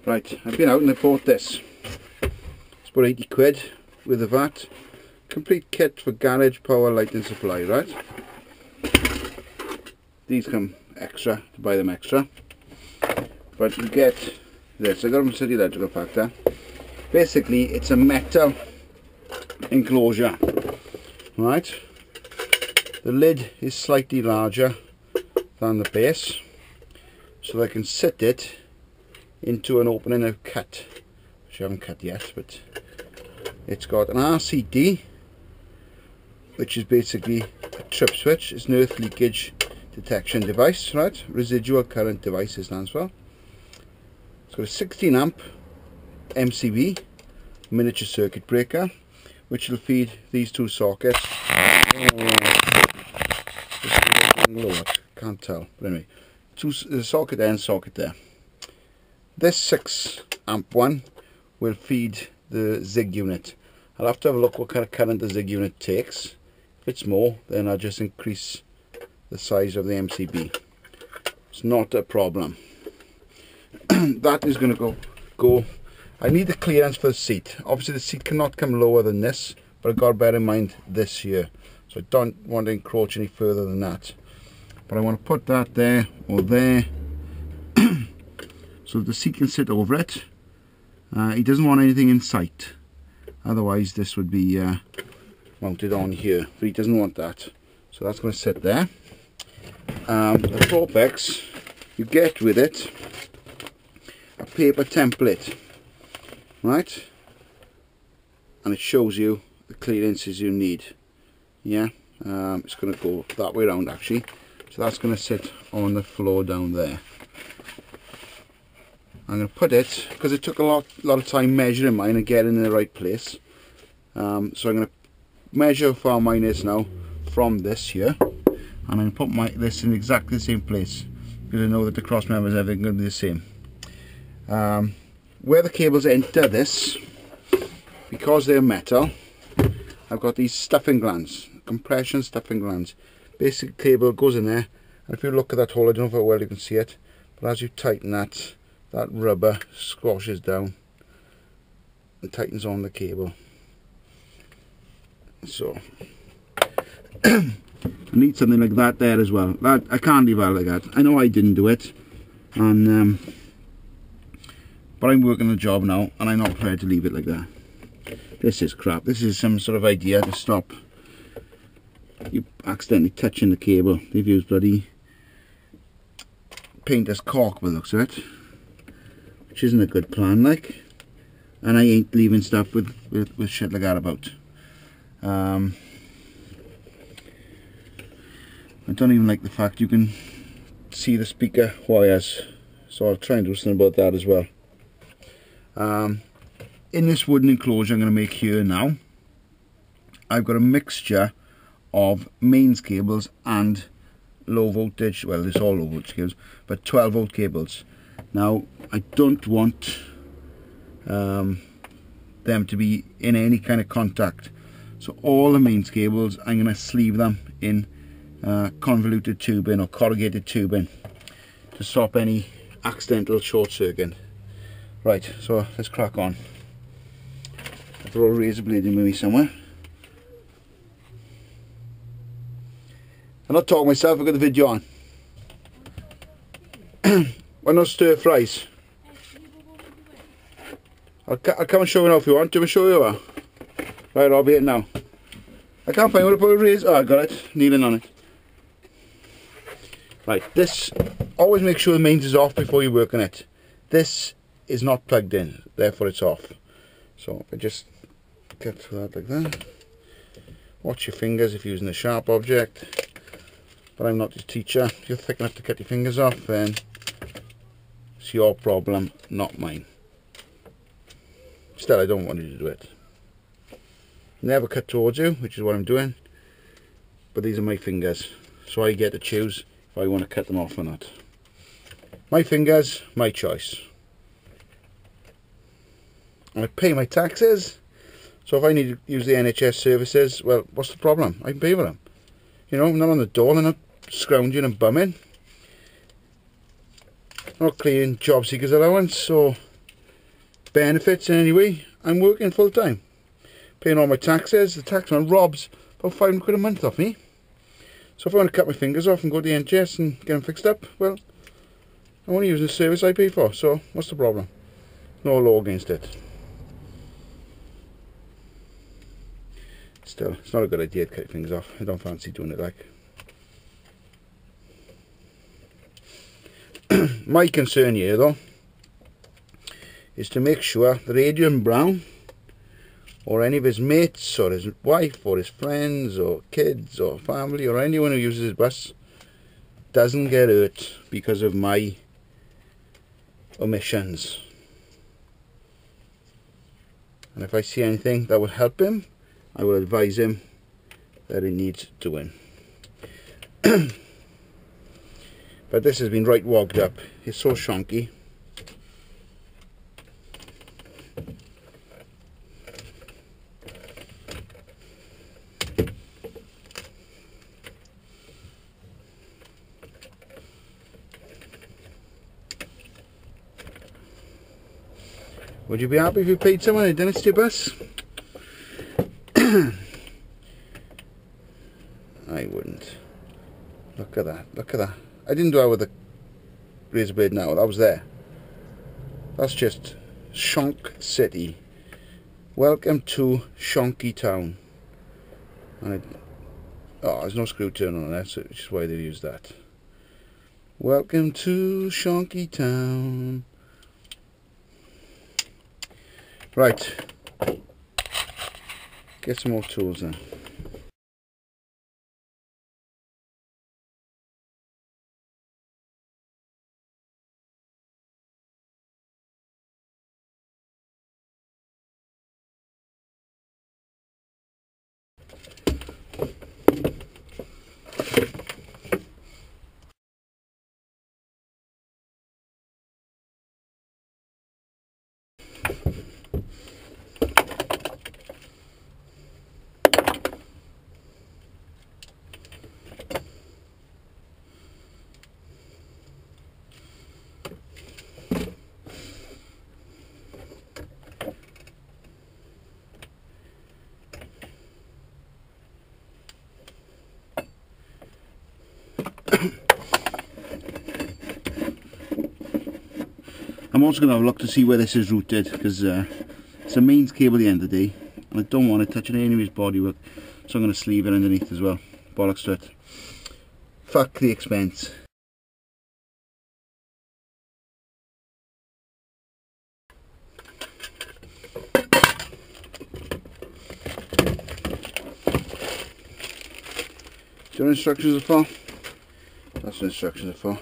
Right, I've been out and I bought this. It's about 80 quid with a VAT. Complete kit for garage, power, lighting supply, right? These come extra, to buy them extra. But you get this. I got them from City Electrical Factor. Basically, it's a metal enclosure, right? The lid is slightly larger than the base, so I can sit it into an opening I've cut, which I haven't cut yet, but it's got an RCD, which is basically a trip switch. It's an earth leakage detection device, right? Residual current device it stands for. It's got a 16 amp MCB miniature circuit breaker, which will feed these two sockets. Lower, can't tell, but anyway, the socket there and socket there. This 6 amp one will feed the ZIG unit. I'll have to have a look what kind of current the ZIG unit takes. If it's more, then I'll just increase the size of the MCB. It's not a problem. That is going to go. I need the clearance for the seat. Obviously the seat cannot come lower than this, but I've got to bear in mind this here. So I don't want to encroach any further than that. But I want to put that there or there so the seat can sit over it. He doesn't want anything in sight, otherwise this would be mounted on here, but he doesn't want that, so that's going to sit there. The Propex, you get with it a paper template, right, and it shows you the clearances you need. Yeah, it's going to go that way around actually, so that's going to sit on the floor down there. I'm going to put it, because it took a lot of time measuring mine and getting in the right place. So I'm going to measure how far mine is now from this here. And I'm going to put this in exactly the same place, because I know that the cross members and everything are going to be the same. Where the cables enter this, because they're metal, I've got these stuffing glands, compression stuffing glands. Basic cable goes in there, and if you look at that hole, I don't know how well you can see it, but as you tighten that rubber squashes down and tightens on the cable. So I need something like that there as well. That I can't leave out like that. I know I didn't do it, and but I'm working the job now and I'm not prepared to leave it like that. This is crap. This is some sort of idea to stop you accidentally touching the cable. They've used bloody painter's cork by the looks of it, which isn't a good plan, like, and I ain't leaving stuff with shit like that about. I don't even like the fact you can see the speaker wires, so I'll try and do something about that as well. In this wooden enclosure I'm going to make here now, I've got a mixture of mains cables and low voltage, well it's all low voltage cables, but 12 volt cables. Now I don't want them to be in any kind of contact, so all the mains cables I'm going to sleeve them in convoluted tubing or corrugated tubing to stop any accidental short circuit. Right, so let's crack on. I'll throw a razor blade in with me somewhere. I'm not talking myself, I've got the video on. Why not stir fries? I'll come and show you now if you want. Do you want me to show you? Right, I'll be it now. I can't find where to put a razor. Oh, I got it. Kneeling on it. Right, this, always make sure the mains is off before you work on it. This is not plugged in, therefore it's off. So if I just get through that like that. Watch your fingers if you're using a sharp object. But I'm not your teacher. If you're thick enough to cut your fingers off, then it's your problem, not mine. Still, I don't want you to do it. Never cut towards you, which is what I'm doing. But these are my fingers, so I get to choose if I want to cut them off or not. My fingers, my choice. I pay my taxes, so if I need to use the NHS services, well, what's the problem? I can pay for them. You know, I'm not on the door, they're not scrounging and bumming. I'm not clearing job seekers allowance, so benefits in any way, I'm working full time, paying all my taxes. The taxman robs about £500 a month off me. So if I want to cut my fingers off and go to the NHS and get them fixed up, well, I'm only using the service I pay for, so what's the problem? No law against it. Still, it's not a good idea to cut your fingers off. I don't fancy doing it like. My concern here though is to make sure that Adrian Brown or any of his mates or his wife or his friends or kids or family or anyone who uses his bus doesn't get hurt because of my omissions. And if I see anything that will help him, I will advise him that he needs doing. But this has been right wogged up. It's so shonky. Would you be happy if you paid someone and done it to your bus? I wouldn't. Look at that, look at that. I didn't do that with the razor blade now, that was there. That's just Shonk City. Welcome to Shonky Town. And there's no screw turner on there, so which is why they used that. Welcome to Shonky Town. Right. Get some more tools then. I'm also going to have a look to see where this is routed, because it's a mains cable at the end of the day and I don't want it touching any of his bodywork, so I'm going to sleeve it underneath as well. Bollocks to it. Fuck the expense. Do you know what instructions are for? That's what instructions are for.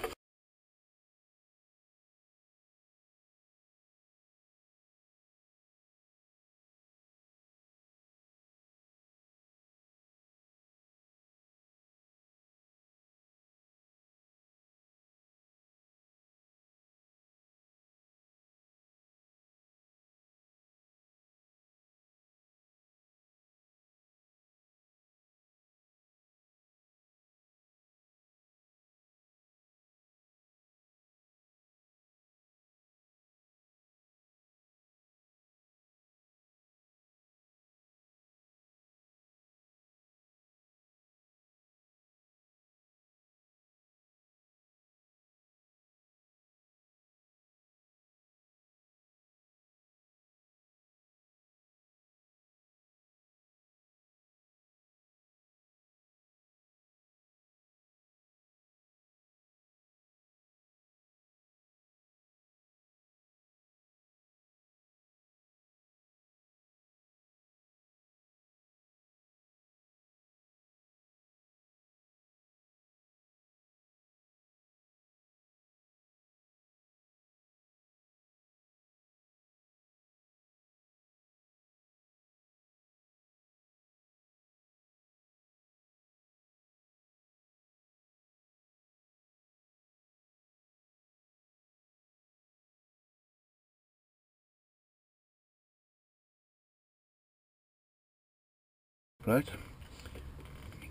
Right,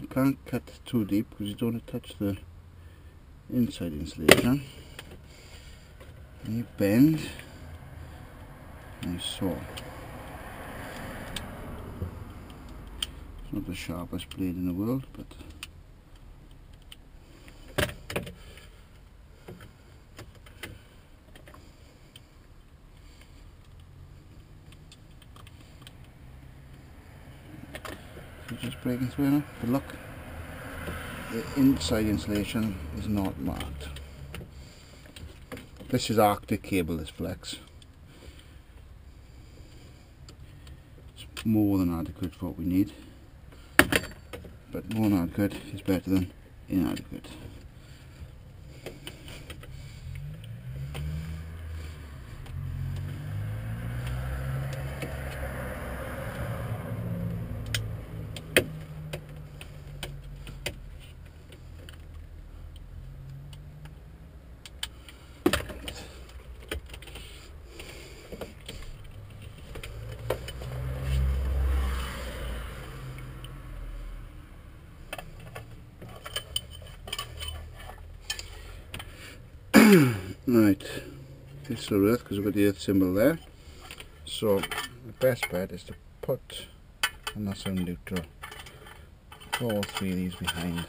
you can't cut too deep because you don't want to touch the inside insulation. And you bend like so. It's not the sharpest blade in the world, but so just breaking through now. But look, the inside insulation is not marked. This is Arctic cable, this flex. It's more than adequate for what we need, but more than adequate is better than inadequate. Right, this will work because we've got the earth symbol there. So the best bet is to put a nozzle neutral for all three of these behind.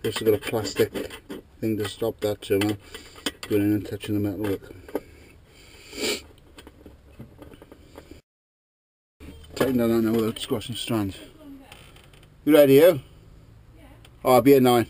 Also got a plastic thing to stop that too, going in and touching the metalwork. Tighten that on now without squashing strands. You ready, you? Yeah. Oh, I'll be at 9.